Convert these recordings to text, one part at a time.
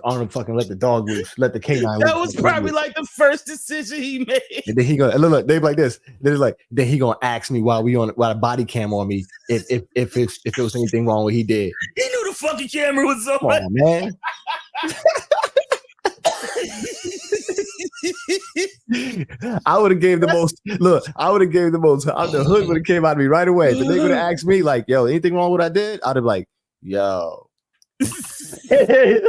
Arnold fucking let the dog loose, let the canine That loose. was probably like the first decision he made. And then he go, look, they like this. Then he gonna ask me while a body cam on me if it was anything wrong what he did. He knew the fucking camera was on. Come on, man. I would have gave the most. Look, I would have gave the most. The hood would have came out of me right away. If they would have asked me, like, "Yo, anything wrong with what I did?" I'd have like, "Yo."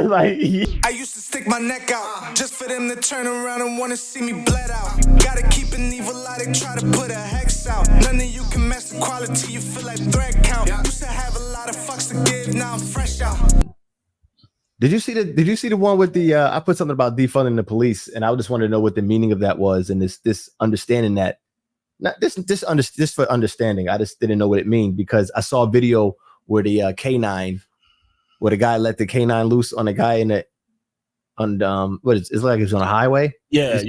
Like, I used to stick my neck out just for them to turn around and want to see me bled out. Gotta keep an evil eye, they try to put a hex out. None of you can match the quality, you feel like threat count. Used to have a lot of fucks to give, now I'm fresh out. Did you see the one with the I put something about defunding the police, and I just wanted to know what the meaning of that was, and this understanding that not this for understanding. I just didn't know what it mean because I saw a video where the canine, where the guy let the canine loose on a guy in the it's like he was on a highway. Yeah.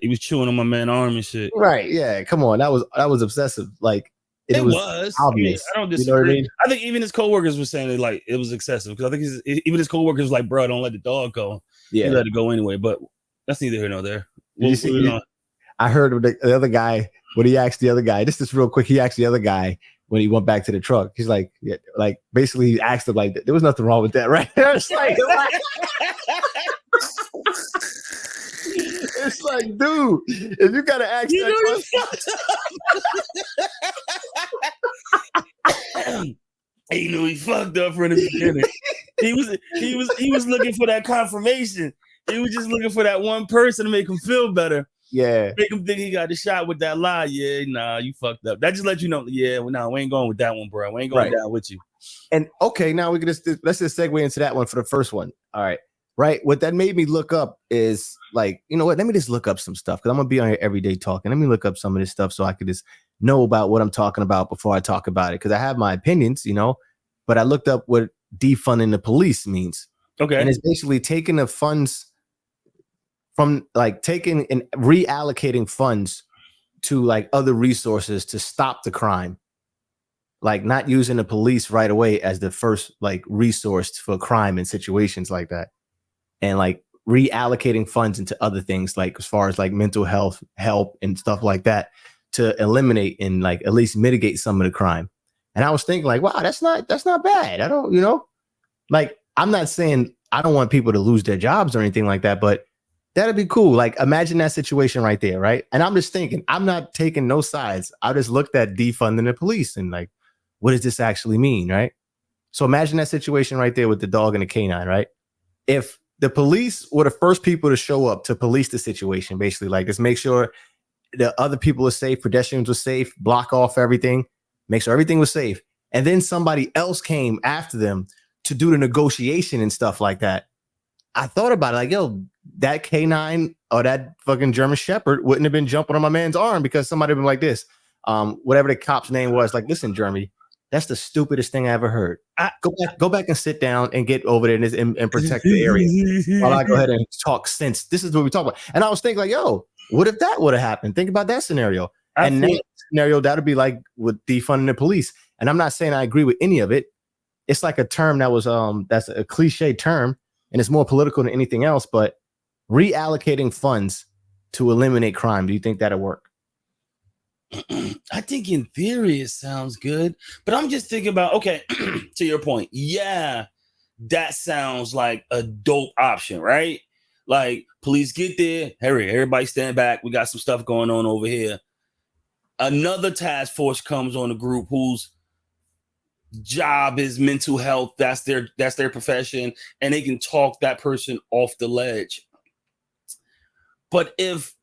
He was chewing on my man's arm and shit. Right. Yeah. Come on. That was obsessive. Like it was obvious. I don't disagree. You know what I mean? I think even his coworkers were saying it like it was excessive because I think even his coworkers was like, bro, don't let the dog go. Yeah. He let it go anyway. But that's neither here nor there. I heard the other guy when he asked the other guy, this real quick. He asked the other guy when he went back to the truck. He's like, yeah, like basically he asked him like, there was nothing wrong with that, right? It's like, dude, if you gotta ask that question. He knew he fucked up from the beginning. He was looking for that confirmation. He was just looking for that one person to make him feel better. Yeah. Make him think he got the shot with that lie. Yeah, nah, you fucked up. That just let you know, yeah, well, no, we ain't going with that one, bro. We ain't going down with you. And okay, now we can let's just segue into that one for the first one. All right. Right. What that made me look up is like, you know what? Let me just look up some stuff because I'm gonna be on here every day talking. Let me look up some of this stuff so I could just know about what I'm talking about before I talk about it. Because I have my opinions, you know, but I looked up what defunding the police means. Okay. And it's basically taking the funds from like taking and reallocating funds to like other resources to stop the crime. Like not using the police right away as the first like resource for crime in situations like that. And like reallocating funds into other things, like as far as like mental health help and stuff like that to eliminate and like at least mitigate some of the crime. And I was thinking like, wow, that's not bad. I don't, you know, like, I'm not saying I don't want people to lose their jobs or anything like that, but that'd be cool. Like imagine that situation right there. Right. And I'm just thinking, I'm not taking no sides. I just looked at defunding the police and like, what does this actually mean? Right. So imagine that situation right there with the dog and the canine. Right. If the police were the first people to show up to police the situation, basically like just make sure the other people are safe, pedestrians were safe, block off everything, make sure everything was safe. And then somebody else came after them to do the negotiation and stuff like that. I thought about it like, yo, that canine or that fucking German Shepherd wouldn't have been jumping on my man's arm because somebody would been like this. Whatever the cop's name was, like, listen, Jeremy, that's the stupidest thing I ever heard. Go back and sit down and get over there and protect the area while I go ahead and talk sense. This is what we talk about. And I was thinking like, yo, what if that would have happened? Think about that scenario. And that scenario, that would be like with defunding the police. And I'm not saying I agree with any of it. It's like a term that was that's a cliche term and it's more political than anything else, but reallocating funds to eliminate crime. Do you think that'll work? I think in theory it sounds good, but I'm just thinking about, okay, to your point. Yeah, that sounds like a dope option, right? Like police get there, hurry, everybody stand back. We got some stuff going on over here. Another task force comes on the group whose job is mental health. That's their profession, and they can talk that person off the ledge. But if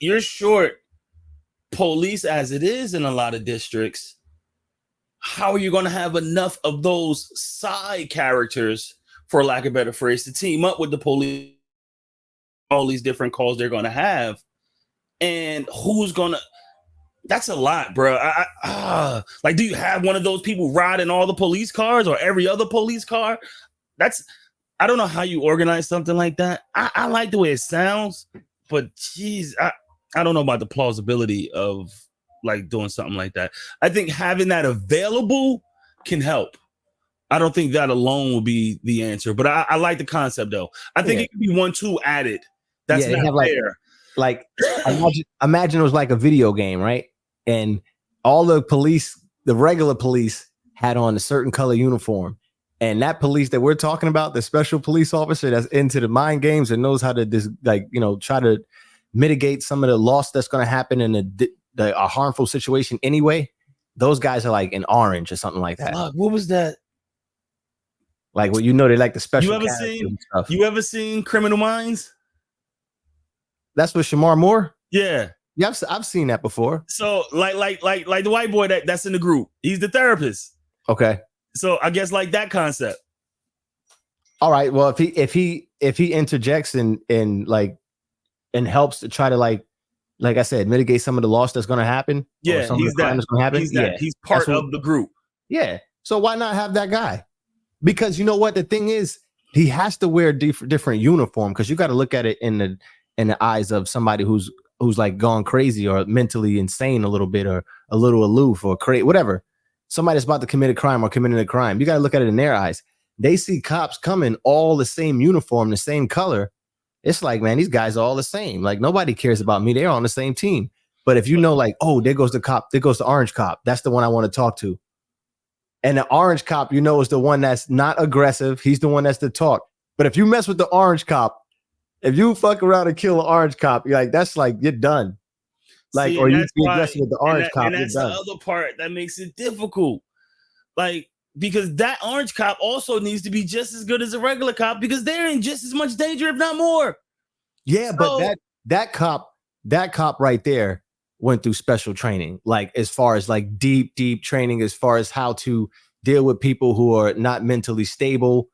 you're short police as it is in a lot of districts, how are you going to have enough of those side characters, for lack of a better phrase, to team up with the police? All these different calls they're going to have, and who's going to? That's a lot, bro. Like, do you have one of those people riding all the police cars or every other police car? I don't know how you organize something like that. I like the way it sounds, but geez, I don't know about the plausibility of like doing something like that. I think having that available can help, I don't think that alone will be the answer, but I like the concept though. I think it could be 1-2 added. That's they not have fair. Like imagine it was like a video game, right? And all the police, the regular police, had on a certain color uniform, and that police that we're talking about, the special police officer that's into the mind games and knows how to try to mitigate some of the loss that's going to happen in a harmful situation anyway. Those guys are like in orange or something like that. What was that? Like, well, they like the special. You ever seen Criminal Minds? That's with Shamar Moore. Yeah, I've seen that before. So like the white boy that's in the group, he's the therapist. Okay. So I guess like that concept. All right. Well, if he interjects and helps to try to like I said, mitigate some of the loss that's going to happen. Yeah, he's that. He's part of the group. Yeah. So why not have that guy? Because you know what the thing is, he has to wear different uniform, because you got to look at it in the eyes of somebody who's like gone crazy or mentally insane a little bit, or a little aloof or crazy, whatever. Somebody that's about to commit a crime or committing a crime. You got to look at it in their eyes. They see cops coming all the same uniform, the same color. It's like, man, these guys are all the same. Like, nobody cares about me. They're on the same team. But if you know, like, oh, there goes the cop, there goes the orange cop. That's the one I want to talk to. And the orange cop, is the one that's not aggressive. He's the one that's the talk. But if you mess with the orange cop, if you fuck around and kill an orange cop, you're like, you're done. Like, or you be aggressive with the orange cop, and that's the other part that makes it difficult. Like, because that orange cop also needs to be just as good as a regular cop, because they're in just as much danger, if not more. Yeah, so, but that cop right there went through special training, like as far as like deep training, as far as how to deal with people who are not mentally stable,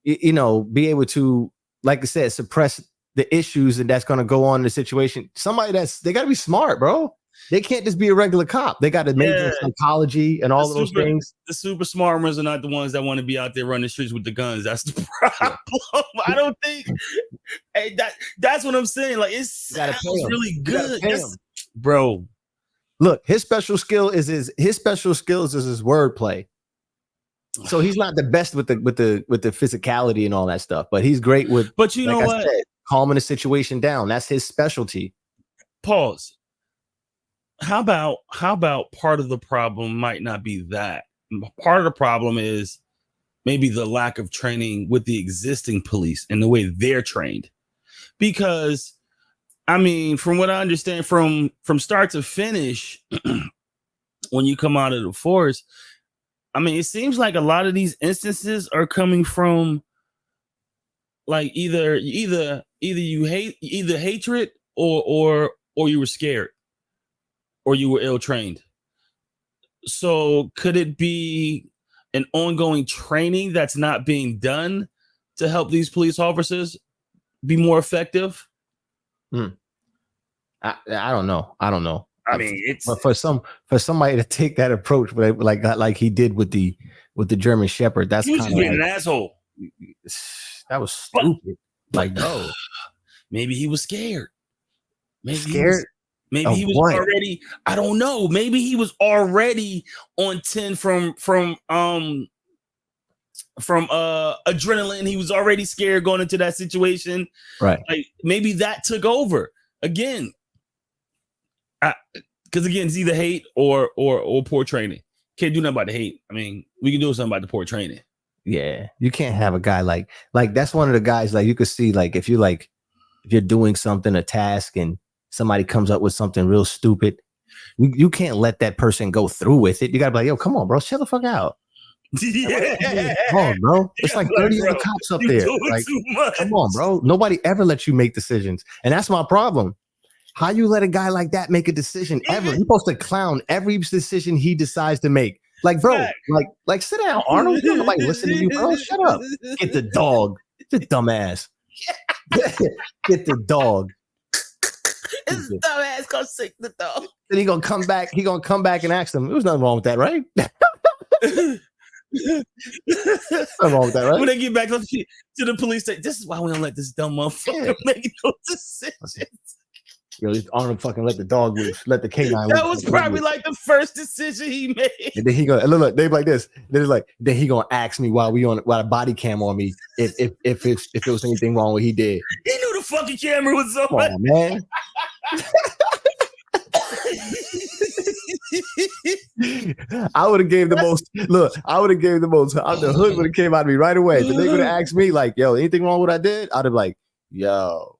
be able to, like I said, suppress the issues and that's going to go on in the situation. Somebody they got to be smart, bro. They can't just be a regular cop. They got to major in psychology and all of those things. The super smart ones are not the ones that want to be out there running the streets with the guns. That's the problem. I don't think that's what I'm saying. Like, it sounds really good. Bro. Look, his special skill is his wordplay. So he's not the best with the physicality and all that stuff, but he's great with, but you know what? Calming the situation down. That's his specialty. Pause. How about part of the problem might not be that. Part of the problem is maybe the lack of training with the existing police and the way they're trained. Because, I mean, from what I understand, from start to finish, when you come out of the force, I mean, it seems like a lot of these instances are coming from like either hatred or you were scared or you were ill-trained. So could it be an ongoing training that's not being done to help these police officers be more effective? I don't know. I mean, it's for somebody to take that approach, like he did with the German Shepherd. That's kind of being an asshole. That was stupid. Like, no, maybe he was scared. Maybe he was already. I don't know. Maybe he was already on 10 from adrenaline. He was already scared going into that situation. Right. Like, maybe that took over again. Because again, it's either hate or poor training. Can't do nothing about the hate. I mean, we can do something about the poor training. Yeah, you can't have a guy like that's one of the guys, like, you could see, like, if you're doing something, a task, and somebody comes up with something real stupid, you can't let that person go through with it. You gotta be like, yo, come on, bro, shut the fuck out. Yeah. Come on, bro. It's like 30 other cops up there. Like, come on, bro. Nobody ever lets you make decisions, and that's my problem. How you let a guy like that make a decision ever? You're supposed to clown every decision he decides to make. Like, bro, like sit down, Arnold. Nobody listen to you, bro. Shut up. Get the dog. The dumbass. Get the dog. This dumbass gonna sick the dog. Then he gonna come back. He gonna come back and ask them. There was nothing wrong with that, right? Nothing wrong with that, right? When they get back to the police, say, this is why we don't let this dumb motherfucker make no decisions. Arnold fucking let the dog loose, let the canine That loose. was probably like the first decision he made. And then he go, look, they like this. Then like, then he gonna ask me while a body cam on me if it was anything wrong what he did. He knew the fucking camera was on. Come on, man. I would have gave the most. Look, I would have gave the most. The hood would have came out of me right away. If they would have asked me like, "Yo, anything wrong with what I did?" I'd have like, "Yo,"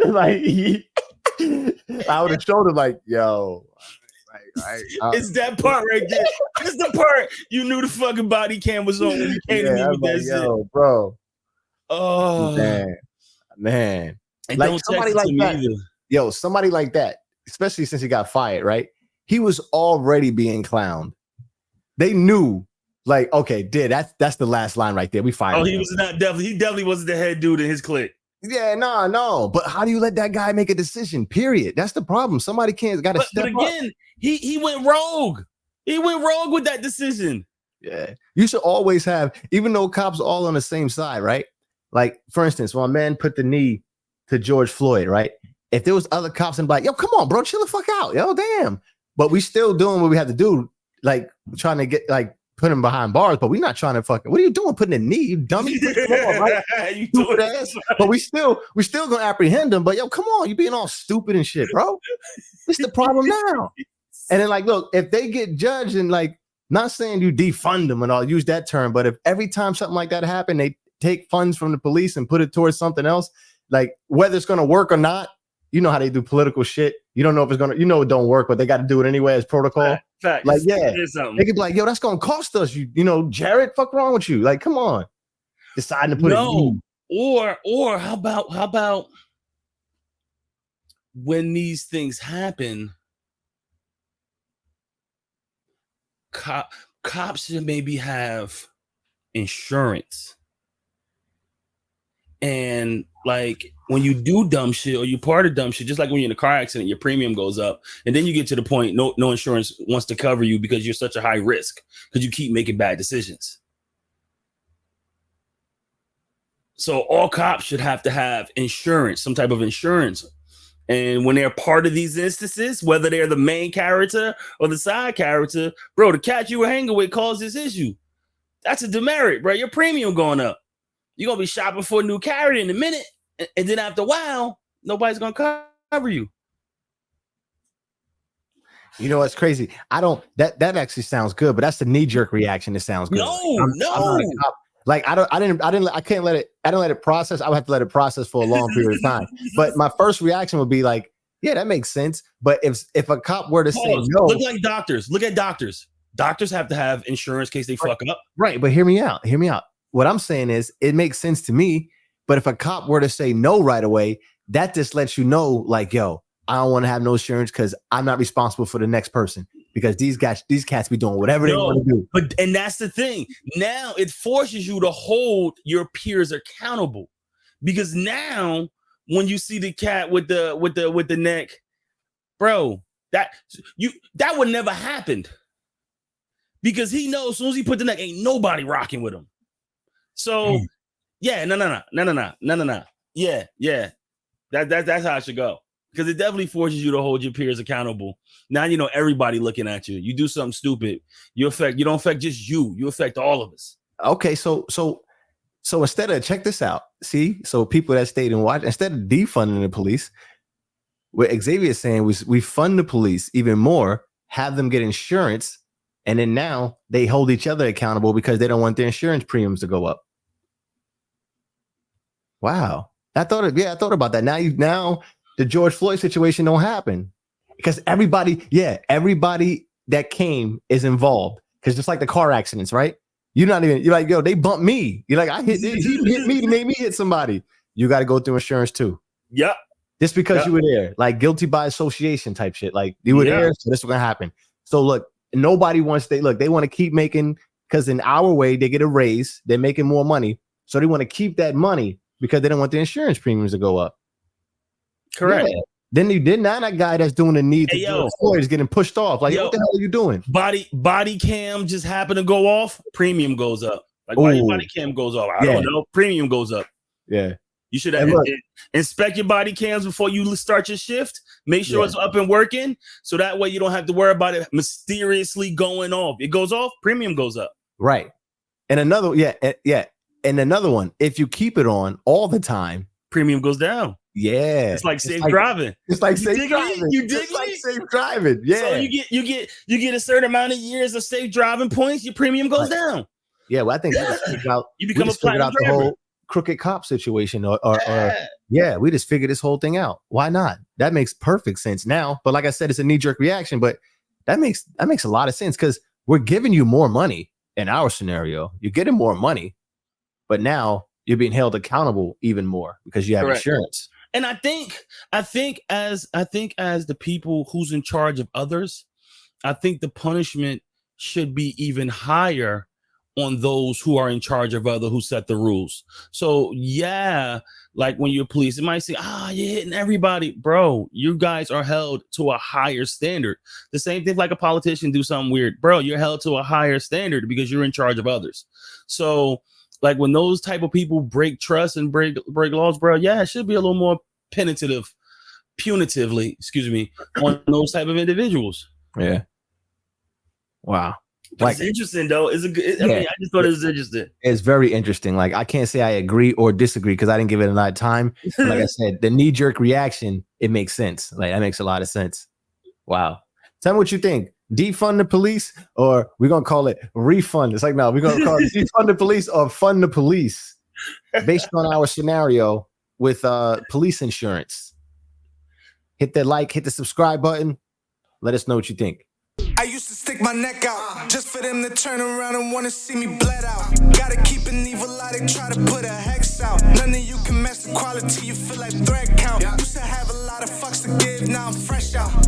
like I would have showed him like, "Yo." It's that part right there. It's the part you knew the fucking body cam was on when you came to me with that shit. Yo, bro. Oh man. And like don't somebody like that. Either. Yo, somebody like that, especially since he got fired, right? He was already being clowned. They knew, like, okay, that's the last line right there. We fired him. He was not definitely. He definitely wasn't the head dude in his clique. Yeah, no. But how do you let that guy make a decision? Period. That's the problem. Somebody got to step up. But again, he went rogue. He went rogue with that decision. Yeah, you should always have, even though cops are all on the same side, right? Like, for instance, when a man put the knee to George Floyd, right? If there was other cops and like, yo, come on, bro, chill the fuck out, yo, damn. But we still doing what we have to do, like trying to get put him behind bars. But we're not trying to fucking. What are you doing? Putting a knee, you dummy. Right? You stupid ass. But we still gonna apprehend him. But yo, come on, you being all stupid and shit, bro. It's the problem now. And then like, look, if they get judged and like, not saying you defund them and I'll use that term, but if every time something like that happened, they take funds from the police and put it towards something else, like whether it's gonna work or not. You know how they do political shit. You don't know if it's gonna, it don't work, but they got to do it anyway as protocol. Fact. Like, yeah, they could be like, yo, that's gonna cost us. You know, Jared, fuck wrong with you? Like, come on, deciding to put it. Or how about when these things happen, cops should maybe have insurance. And like when you do dumb shit or you're part of dumb shit, just like when you're in a car accident, your premium goes up, and then you get to the point no insurance wants to cover you because you're such a high risk because you keep making bad decisions. So all cops should have to have insurance, some type of insurance. And when they're part of these instances, whether they're the main character or the side character, bro, the cat you were hanging with caused this issue. That's a demerit, bro. Your premium going up. You're going to be shopping for a new character in a minute. And then after a while, nobody's going to cover you. You know what's crazy? That actually sounds good, but that's the knee-jerk reaction. It sounds good. No. Like I didn't let it process. I would have to let it process for a long period of time. But my first reaction would be like, yeah, that makes sense. But if a cop were to say no, look like doctors. Look at doctors. Doctors have to have insurance in case they fuck up. Right. But hear me out. What I'm saying is it makes sense to me. But if a cop were to say no right away, that just lets you know, like, yo, I don't want to have no insurance because I'm not responsible for the next person. Because these cats be doing whatever they want to do. And that's the thing. Now it forces you to hold your peers accountable. Because now when you see the cat with the neck, bro, that would never happen. Because he knows as soon as he put the neck, ain't nobody rocking with him. So yeah, no. Yeah. That's how it should go. Because it definitely forces you to hold your peers accountable. Now you know everybody looking at you. You do something stupid, you don't affect just you. You affect all of us. Okay, so instead of check this out, see, so people that stayed and watched, instead of defunding the police, what Xavier is saying was we fund the police even more, have them get insurance, and then now they hold each other accountable because they don't want their insurance premiums to go up. Wow, I thought about that. Now the George Floyd situation don't happen because everybody that came is involved. Because just like the car accidents, right? You're like, yo, they bumped me. You're like, he hit me, made me hit somebody. You got to go through insurance too. Yep. Just because you were there, like guilty by association type shit. Like you were there, so this is gonna happen. So look, nobody wants they want to keep making, because in our way they get a raise, they're making more money, so they want to keep that money because they don't want the insurance premiums to go up. Correct. Yeah. Then that guy that's doing the need to Floyd is getting pushed off. Like, what the hell are you doing? Body cam just happened to go off. Premium goes up. Like, why your body cam goes off? I don't know. Premium goes up. Yeah. You should And look, inspect your body cams before you start your shift. Make sure Yeah. it's up and working, so that way you don't have to worry about it mysteriously going off. It goes off, premium goes up. right. And another, and another one, if you keep it on all the time, Premium goes down. yeah, It's like safe driving. It's like You safe dig it? driving. You dig It's like it? safe driving. Yeah, So you get a certain amount of years of safe driving points, your premium goes down. yeah. Well, I think we just figured out, You become a figured out platinum the driver. whole crooked cop situation, or Yeah. we just figured this whole thing out. Why not? That makes perfect sense now. But like I said, it's a knee jerk reaction, but that makes a lot of sense because we're giving you more money in our scenario. You're getting more money, but now you're being held accountable even more because you have Correct. insurance. And I think as the people who's in charge of others, I think the punishment should be even higher on those who are in charge of other who set the rules. So yeah, like when you're police, it might say, you're hitting everybody. Bro, you guys are held to a higher standard. The same thing like a politician do something weird. Bro, you're held to a higher standard because you're in charge of others. So like when those type of people break trust and break laws, bro, yeah, it should be a little more punitively, on those type of individuals. Yeah. Wow. But Like, it's interesting though. It's a good. I mean, I just thought it was interesting. it's very interesting. Like, I can't say I agree or disagree because I didn't give it a lot of time. But like I said, the knee jerk reaction, it makes sense. Like, that makes a lot of sense. Wow. Tell me what you think. Defund the police, or we're gonna call it refund. It's like, no, we're gonna call it defund the police or fund the police based on our scenario with police insurance. Hit that like, hit the subscribe button. Let us know what you think. I used to stick my neck out just for them to turn around and wanna see me bled out. Gotta keep an evil eye, they try to put a hex out. None of you can mess the quality, you feel like threat count. Used to have a lot of fucks to give, now I'm fresh out.